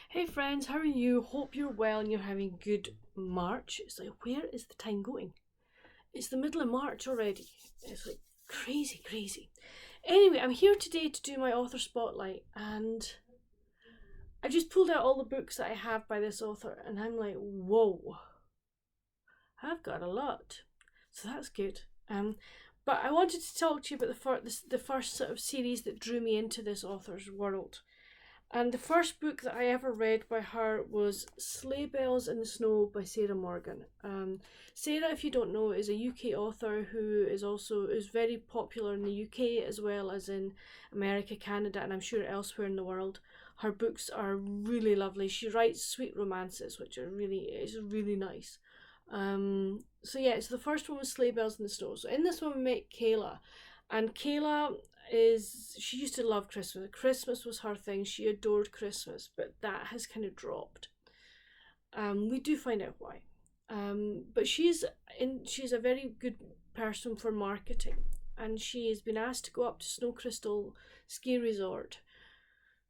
Hey friends, how are you? Hope you're well and you're having good March. It's like, where is the time going? It's the middle of March already. It's like crazy, crazy. Anyway, I'm here today to do my author spotlight, and I just pulled out all the books that I have by this author, and I'm like, whoa, I've got a lot. So that's good. But I wanted to talk to you about the first sort of series that drew me into this author's world. And the first book that I ever read by her was Sleigh Bells in the Snow by Sarah Morgan. Sarah, if you don't know, is a UK author who is very popular in the UK as well as in America, Canada, and I'm sure elsewhere in the world. Her books are really lovely. She writes sweet romances, which is really nice. So the first one was Sleigh Bells in the Snow. So in this one we met Kayla, and Kayla she used to love Christmas. Christmas was her thing. She adored Christmas, but that has kind of dropped. We do find out why. But she's a very good person for marketing, and she has been asked to go up to Snow Crystal Ski Resort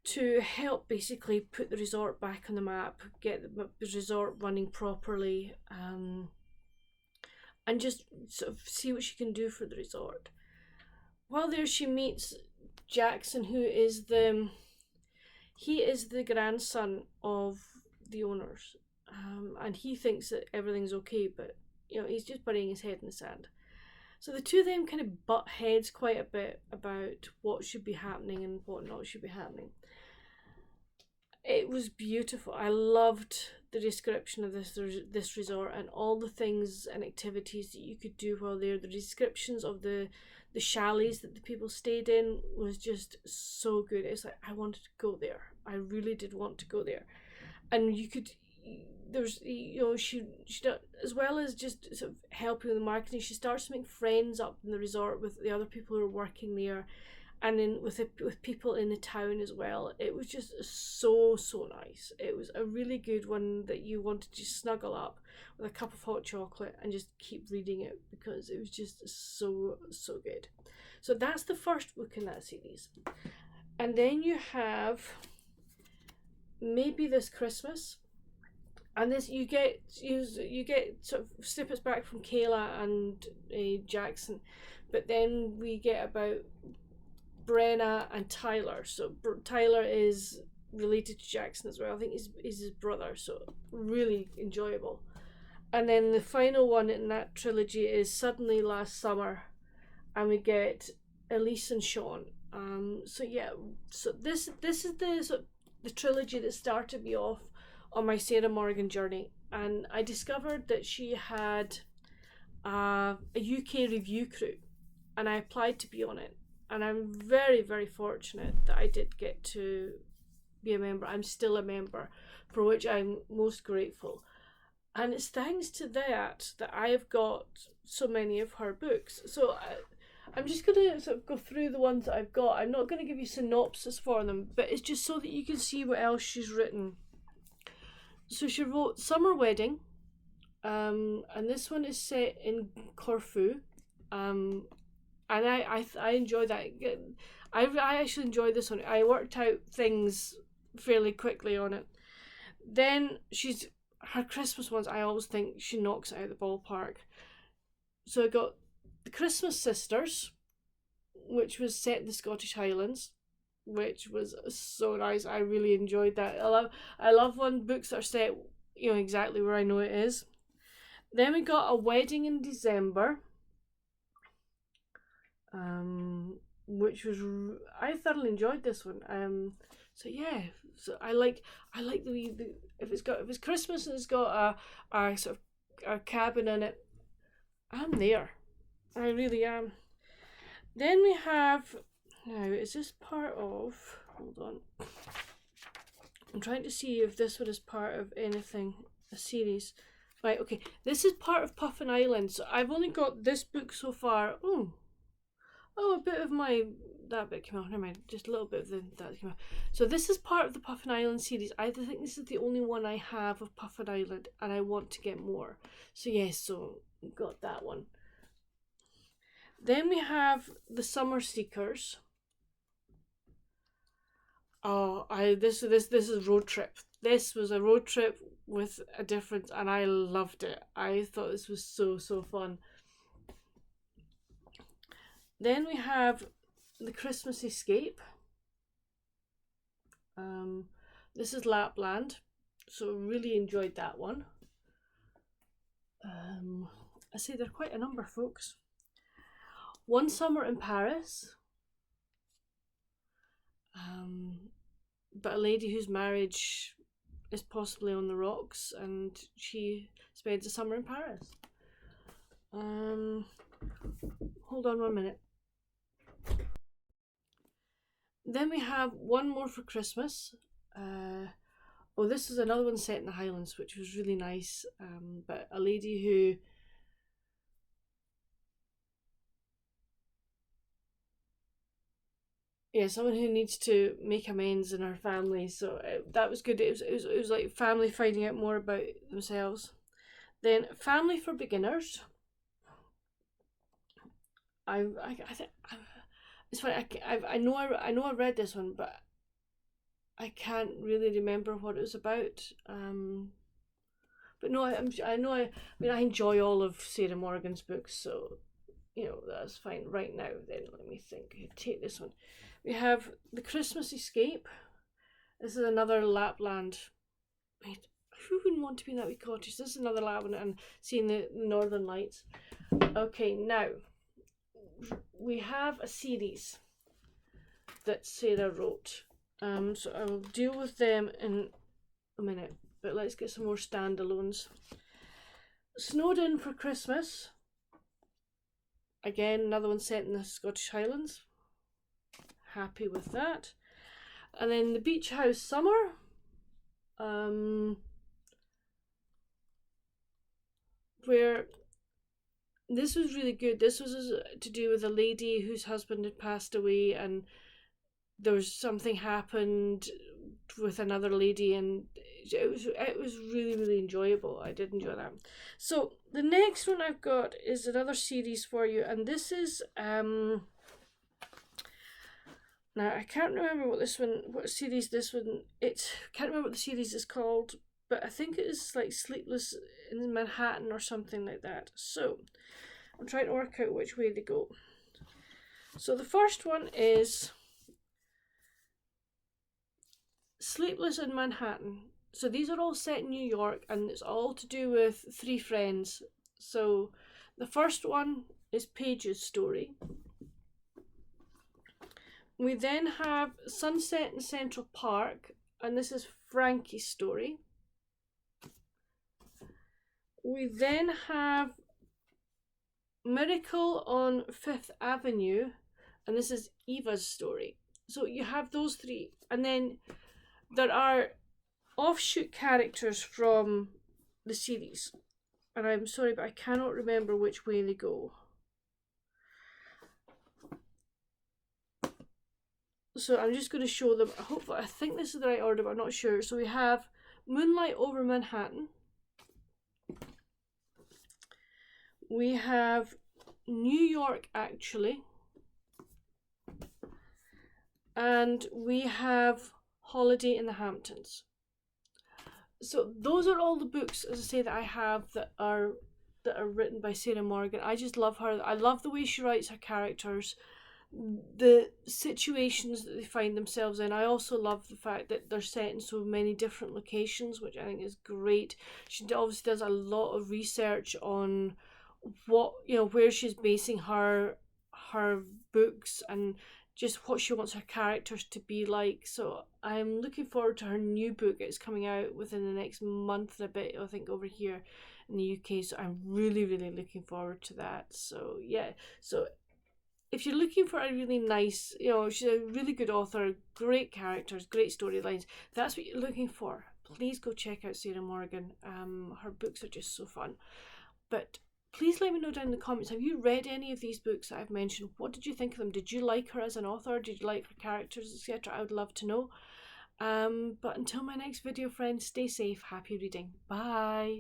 to help basically put the resort back on the map, get the resort running properly, and just sort of see what she can do for the resort. While there, she meets Jackson, who is the grandson of the owners, and he thinks that everything's okay, but he's just burying his head in the sand. So the two of them kind of butt heads quite a bit about what should be happening and what not should be happening. It was beautiful. I loved the description of this resort and all the things and activities that you could do while there. The descriptions of the chalets that the people stayed in was just so good. It's like I wanted to go there. I really did want to go there. And she as well as just sort of helping with the marketing, she starts to make friends up in the resort with the other people who are working there, and then with people in the town as well. It was just so nice. It was a really good one that you wanted to snuggle up with a cup of hot chocolate and just keep reading it because it was just so good. So that's the first book in that series. And then you have Maybe This Christmas, and this you get sort of snippets back from Kayla and Jackson, but then we get about Brenna and Tyler. So Tyler is related to Jackson as well. I think he's his brother, so really enjoyable. And then the final one in that trilogy is Suddenly Last Summer, and we get Elise and Sean. So this is the trilogy that started me off on my Sarah Morgan journey, and I discovered that she had a UK review crew, and I applied to be on it, and I'm very, very fortunate that I did get to be a member. I'm still a member, for which I'm most grateful. And it's thanks to that I have got so many of her books. So I'm just going to sort of go through the ones that I've got. I'm not going to give you synopsis for them, but it's just so that you can see what else she's written. So she wrote Summer Wedding, and this one is set in Corfu, and I enjoy that. I actually enjoyed this one. I worked out things fairly quickly on it. Then her Christmas ones, I always think she knocks it out of the ballpark. So I got The Christmas Sisters, which was set in the Scottish Highlands, which was so nice. I really enjoyed that. I love when books are set, exactly where I know it is. Then we got A Wedding in December, which was I thoroughly enjoyed this one. So I like the if it's Christmas and it's got a sort of a cabin in it, I'm there. I really am. Then we have, now is this part of, hold on, I'm trying to see if this one is part of anything, a series. Right, okay, this is part of Puffin Island. So I've only got this book so far. A bit of that bit came out. Never mind, just a little bit of that came out. So this is part of the Puffin Island series. I think this is the only one I have of Puffin Island, and I want to get more. So yes, so got that one. Then we have The Summer Seekers. Oh, this is Road Trip. this was a road trip with a difference, and I loved it. I thought this was so, so fun. Then we have The Christmas Escape. This is Lapland, so really enjoyed that one. I say there are quite a number, folks. One Summer in Paris. But a lady whose marriage is possibly on the rocks, and she spends a summer in Paris. Hold on 1 minute. Then we have One More for Christmas. Oh, this is another one set in the Highlands, which was really nice. But a lady who someone who needs to make amends in her family. So that was good. It was like family finding out more about themselves. Then Family for Beginners. It's funny. I know I read this one, but I can't really remember what it was about. But no, I enjoy all of Sarah Morgan's books, so that's fine. Right now, then let me think. Take this one. We have The Christmas Escape. This is another Lapland. Wait, who wouldn't want to be in that wee cottage? This is another Lapland and seeing the Northern Lights. Okay, now we have a series that Sarah wrote. So I will deal with them in a minute, but let's get some more standalones. Snowed In for Christmas. Again, another one set in the Scottish Highlands. Happy with that. And then The Beach House Summer. Where this was really good. This was to do with a lady whose husband had passed away, and there was something happened with another lady, and it was really, really enjoyable. I did enjoy that. So the next one I've got is another series for you, and this is now I can't remember what series this one. Can't remember what the series is called, but I think it is like Sleepless in Manhattan or something like that. So I'm trying to work out which way they go. So the first one is Sleepless in Manhattan. So these are all set in New York, and it's all to do with three friends. So the first one is Paige's story. We then have Sunset in Central Park, and this is Frankie's story. We then have Miracle on Fifth Avenue, and this is Eva's story. So you have those three, and then there are offshoot characters from the series, and I'm sorry, but I cannot remember which way they go. So I'm just going to show them. Hopefully, I think this is the right order, but I'm not sure. So we have Moonlight Over Manhattan. We have New York, Actually. And we have Holiday in the Hamptons. So those are all the books, as I say, that I have that are written by Sarah Morgan. I just love her. I love the way she writes her characters, the situations that they find themselves in. I also love the fact that they're set in so many different locations, which I think is great. She obviously does a lot of research on where she's basing her books and just what she wants her characters to be like. So I'm looking forward to her new book. It's coming out within the next month and a bit, I think, over here in the UK. So I'm really, really looking forward to that. So yeah, so if you're looking for a really nice, she's a really good author, great characters, great storylines, that's what you're looking for, please go check out Sarah Morgan. Her books are just so fun. But please let me know down in the comments, have you read any of these books that I've mentioned? What did you think of them? Did you like her as an author? Did you like her characters, etc.? I would love to know. But until my next video, friends, stay safe, happy reading. Bye.